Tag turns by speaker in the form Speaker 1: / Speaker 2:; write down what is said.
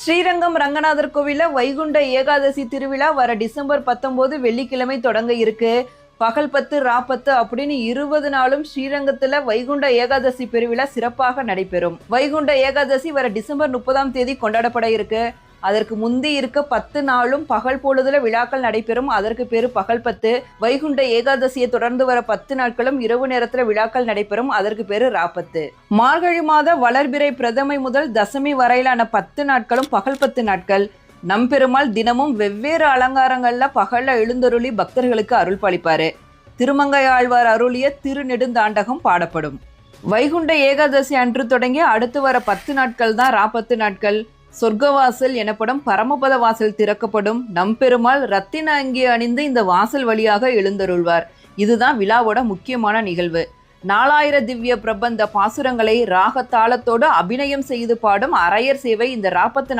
Speaker 1: ஸ்ரீரங்கம் ரங்கநாதர் கோவில வைகுண்ட ஏகாதசி திருவிழா வர டிசம்பர் 19 வெள்ளிக்கிழமை தொடங்க இருக்கு. பகல் 10 ரா 10 அப்படின்னு 20 நாளும் ஸ்ரீரங்கத்துல வைகுண்ட ஏகாதசி பெருவிழா சிறப்பாக நடைபெறும். வைகுண்ட ஏகாதசி வர டிசம்பர் 30ஆம் தேதி கொண்டாடப்பட இருக்கு. அதற்கு முந்தி இருக்க 10 நாளும் பகல் பொழுதுல விழாக்கள் நடைபெறும். அதற்கு பேரு பகல் 10. வைகுண்ட ஏகாதசியை தொடர்ந்து வர 10 நாட்களும் இரவு நேரத்துல விழாக்கள் நடைபெறும். அதற்கு பேரு ரா 10. மார்கழி மாத வளர்பிறை பிரதமை முதல் தசமி வரையிலான 10 நாட்களும் பகல் 10 நாட்கள். நம்பெருமாள் தினமும் வெவ்வேறு அலங்காரங்கள்ல பகல்ல எழுந்தருளி பக்தர்களுக்கு அருள் பாலிப்பாரு. திருமங்கை ஆழ்வார் அருளிய திருநெடுந்தாண்டகம் பாடப்படும். வைகுண்ட ஏகாதசி அன்று தொடங்கி அடுத்து வர 10 நாட்கள் தான் ரா 10 நாட்கள். சொர்க்கவாசல் எனப்படும் பரமபத வாசல் திறக்கப்படும். நம்பெருமாள் ரத்தின அங்கி அணிந்து இந்த வாசல் வழியாக எழுந்தருள்வார். இதுதான் விழாவோட முக்கியமான நிகழ்வு. 4000 திவ்ய பிரபந்த பாசுரங்களை ராக தாளத்தோடு அபிநயம் செய்து பாடும் அரையர் சேவை இந்த ரா 10 நாட்கள்